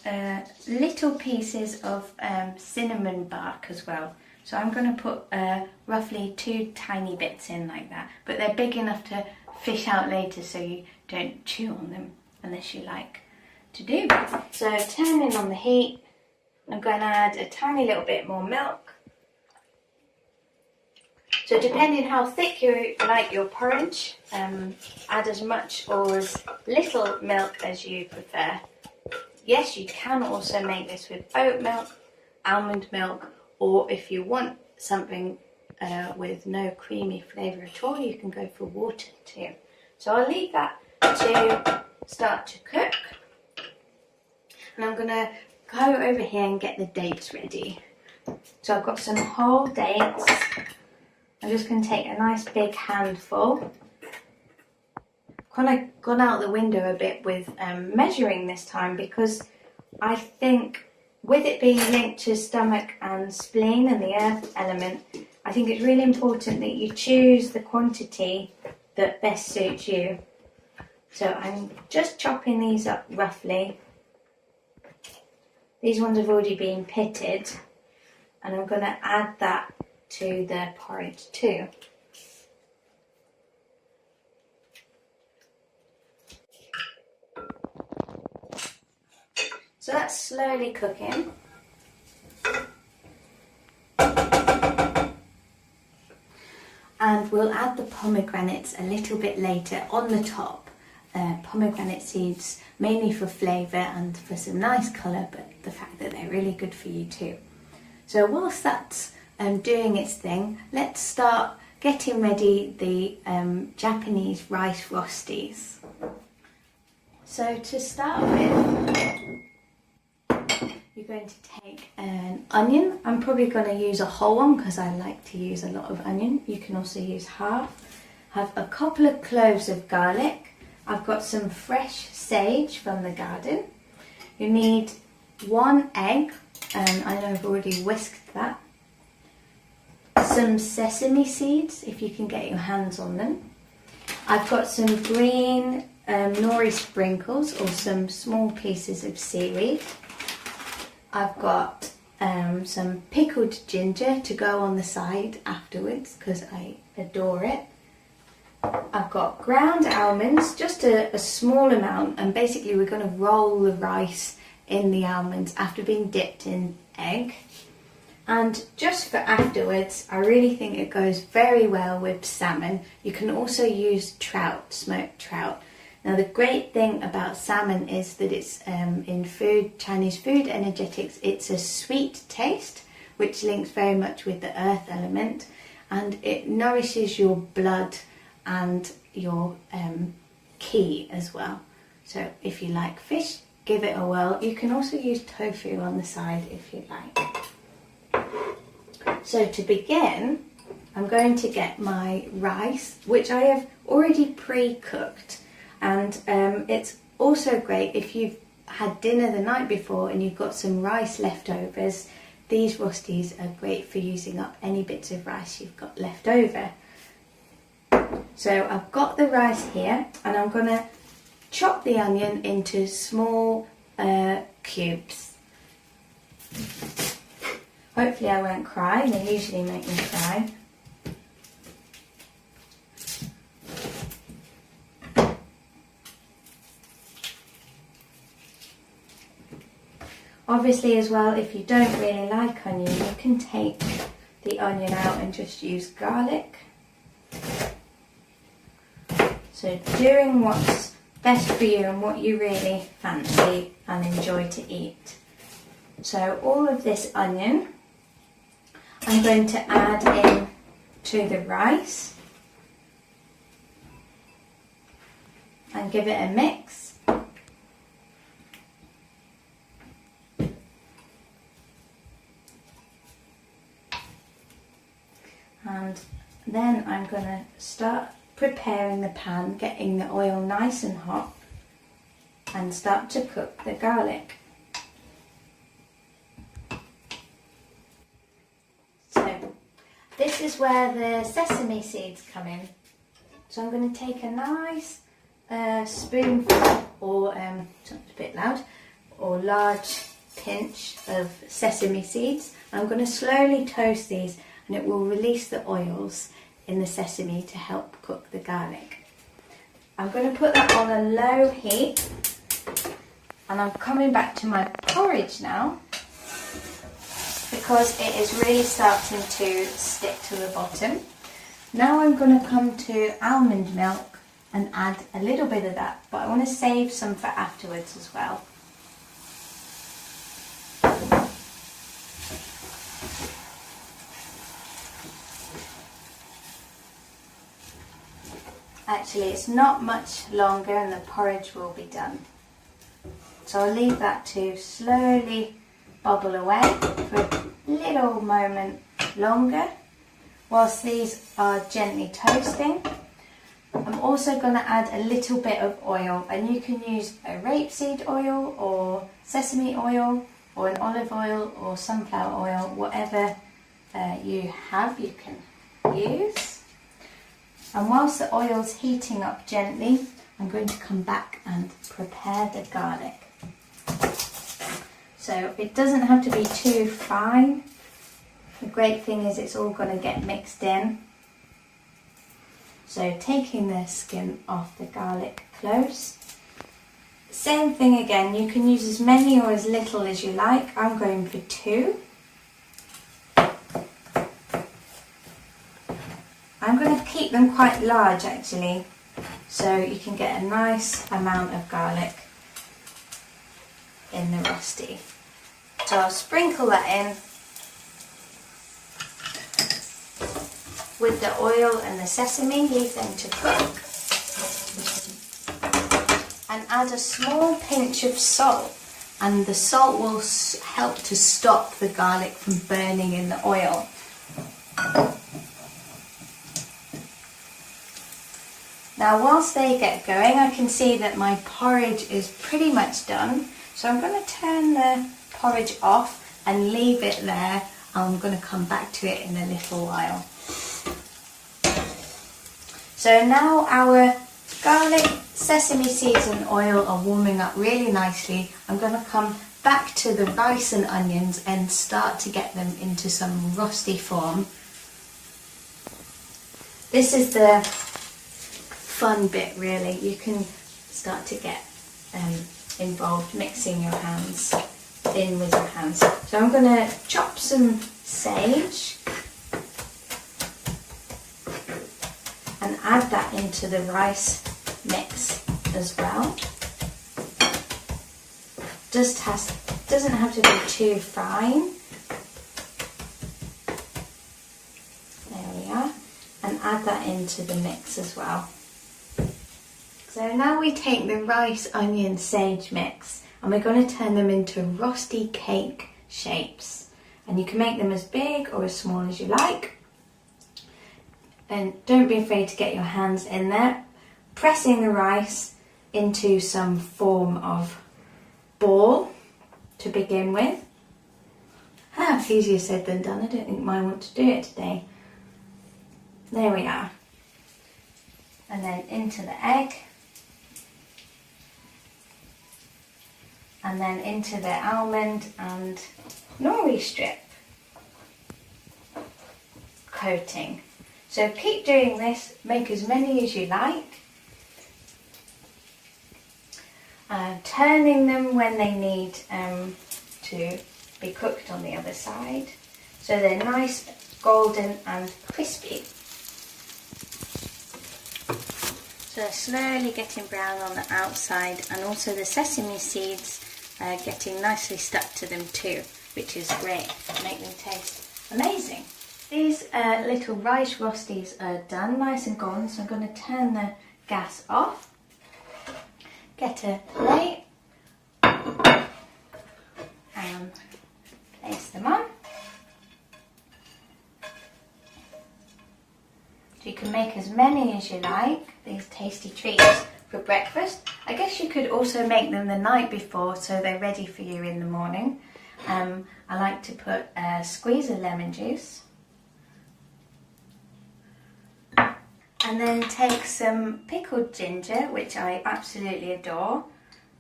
little pieces of cinnamon bark as well. So I'm going to put roughly 2 tiny bits in like that, but they're big enough to fish out later so you don't chew on them unless you like to do. So turning on the heat, I'm going to add a tiny little bit more milk. So depending how thick you like your porridge, add as much or as little milk as you prefer. Yes, you can also make this with oat milk, almond milk, or if you want something with no creamy flavour at all, you can go for water too. So I'll leave that to start to cook. And I'm going to go over here and get the dates ready. So I've got some whole dates. I'm just going to take a nice big handful. Kind of gone out the window a bit with measuring this time, because I think with it being linked to stomach and spleen and the earth element, I think it's really important that you choose the quantity that best suits you. So I'm just chopping these up roughly. These ones have already been pitted, and I'm going to add that to the porridge too. So that's slowly cooking. And And we'll add the pomegranates a little bit later on the top. Pomegranate seeds mainly for flavour and for some nice colour, but the fact that they're really good for you too. So whilst that's doing its thing, let's start getting ready the Japanese rice rosties. So to start with, you're going to take an onion. I'm probably going to use a whole one because I like to use a lot of onion. You can also use half. Have a couple of cloves of garlic. I've got some fresh sage from the garden. You need 1 egg, and I know I've already whisked that. Some sesame seeds, if you can get your hands on them. I've got some green nori sprinkles or some small pieces of seaweed. I've got some pickled ginger to go on the side afterwards because I adore it. I've got ground almonds, just a small amount, and basically we're going to roll the rice in the almonds after being dipped in egg. And just for afterwards, I really think it goes very well with salmon. You can also use trout, smoked trout. Now the great thing about salmon is that it's in food, Chinese food energetics, it's a sweet taste, which links very much with the earth element, and it nourishes your blood and your Qi as well. So if you like fish, give it a whirl. You can also use tofu on the side if you like. So to begin, I'm going to get my rice, which I have already pre-cooked. And it's also great if you've had dinner the night before and you've got some rice leftovers. These rosties are great for using up any bits of rice you've got left over. So I've got the rice here, and I'm going to chop the onion into small cubes. Hopefully I won't cry, they usually make me cry. Obviously as well, if you don't really like onion, you can take the onion out and just use garlic. So doing what's best for you and what you really fancy and enjoy to eat. So all of this onion I'm going to add in to the rice and give it a mix. And then I'm going to start preparing the pan, getting the oil nice and hot, and start to cook the garlic. So this is where the sesame seeds come in. So I'm going to take a nice spoonful, or it's a bit loud, or large pinch of sesame seeds. I'm going to slowly toast these, and it will release the oils in the sesame to help cook the garlic. I'm going to put that on a low heat, and I'm coming back to my porridge now because it is really starting to stick to the bottom. Now I'm going to come to almond milk and add a little bit of that, but I want to save some for afterwards as well. Actually, it's not much longer and the porridge will be done. So I'll leave that to slowly bubble away for a little moment longer whilst these are gently toasting. I'm also going to add a little bit of oil, and you can use a rapeseed oil or sesame oil or an olive oil or sunflower oil, whatever you have you can use. And whilst the oil's heating up gently, I'm going to come back and prepare the garlic. So it doesn't have to be too fine. The great thing is it's all going to get mixed in. So taking the skin off the garlic cloves. Same thing again, you can use as many or as little as you like. I'm going for 2. I'm going to keep them quite large actually, so you can get a nice amount of garlic in the rosti. So I'll sprinkle that in with the oil and the sesame, leave them to cook, and add a small pinch of salt, and the salt will help to stop the garlic from burning in the oil. Now whilst they get going, I can see that my porridge is pretty much done, so I'm going to turn the porridge off and leave it there. I'm going to come back to it in a little while. So now our garlic, sesame seeds and oil are warming up really nicely. I'm going to come back to the rice and onions and start to get them into some rosti form. This is the fun bit really. You can start to get involved mixing your hands in with your hands. So I'm going to chop some sage and add that into the rice mix as well. Doesn't have to be too fine. There we are. And add that into the mix as well. So now we take the rice, onion, sage mix and we're going to turn them into rosti cake shapes. And you can make them as big or as small as you like. And don't be afraid to get your hands in there, pressing the rice into some form of ball to begin with. It's easier said than done. I don't think mine want to do it today. There we are. And then into the egg. And then into the almond and nori strip coating. So keep doing this, make as many as you like. Turning them when they need to be cooked on the other side. So they're nice, golden and crispy. So they're slowly getting brown on the outside, and also the sesame seeds getting nicely stuck to them too, which is great. Make them taste amazing. These little rice rostis are done, nice and golden, so I'm going to turn the gas off. Get a plate and place them on. So you can make as many as you like, these tasty treats for breakfast. I guess you could also make them the night before so they're ready for you in the morning. I like to put a squeeze of lemon juice. And then take some pickled ginger, which I absolutely adore.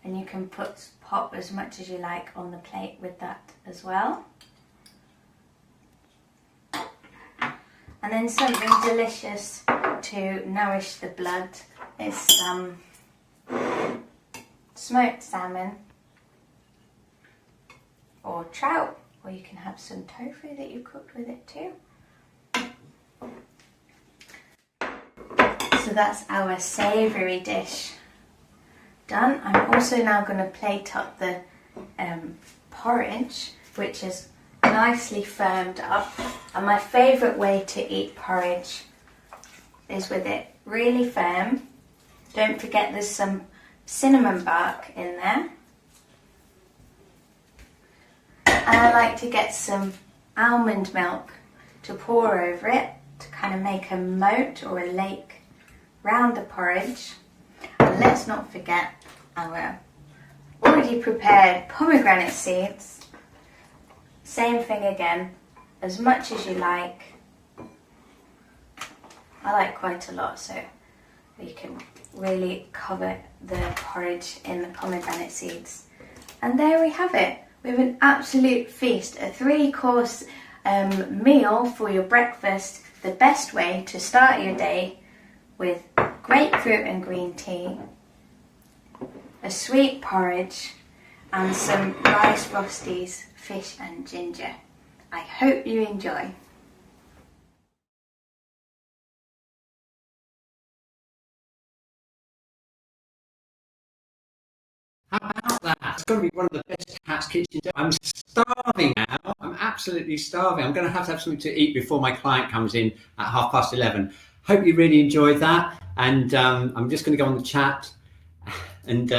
And you can pop as much as you like on the plate with that as well. And then something delicious to nourish the blood is some smoked salmon or trout, or you can have some tofu that you cooked with it too. So that's our savoury dish done. I'm also now going to plate up the porridge, which is nicely firmed up. And my favourite way to eat porridge is with it really firm. Don't forget there's some cinnamon bark in there. And I like to get some almond milk to pour over it to kind of make a moat or a lake round the porridge. And let's not forget our already prepared pomegranate seeds. Same thing again, as much as you like. I like quite a lot, so you can really cover the porridge in the pomegranate seeds. And there we have it. We have an absolute feast, a 3-course meal for your breakfast, the best way to start your day, with grapefruit and green tea, a sweet porridge, and some rice rostis, fish and ginger. I hope you enjoy. How about that? It's got to be one of the best Cat's kitchens. I'm starving now. I'm absolutely starving. I'm going to have something to eat before my client comes in at 11:30. Hope you really enjoyed that. And I'm just going to go on the chat. And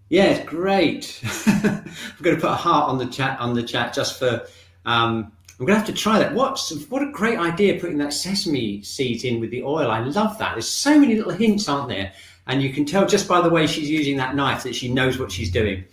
yeah, it's great. I'm going to put a heart on the chat just for. I'm going to have to try that. What a great idea putting that sesame seeds in with the oil. I love that. There's so many little hints, aren't there? And you can tell just by the way she's using that knife that she knows what she's doing.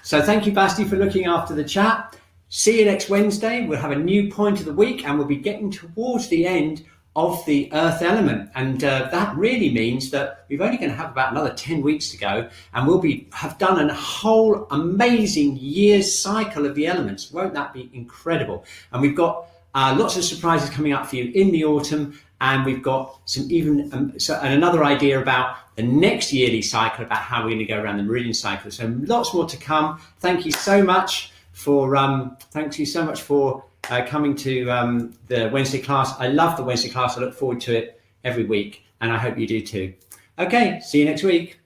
So thank you, Basti, for looking after the chat. See you next Wednesday. We'll have a new point of the week and we'll be getting towards the end of the earth element. And that really means that we're only going to have about another 10 weeks to go and we'll have done a whole amazing year's cycle of the elements. Won't that be incredible? And we've got lots of surprises coming up for you in the autumn. And we've got some and another idea about the next yearly cycle, about how we're going to go around the meridian cycle. So lots more to come. Thank you so much for coming to the Wednesday class. I love the Wednesday class. I look forward to it every week, and I hope you do too. Okay, see you next week.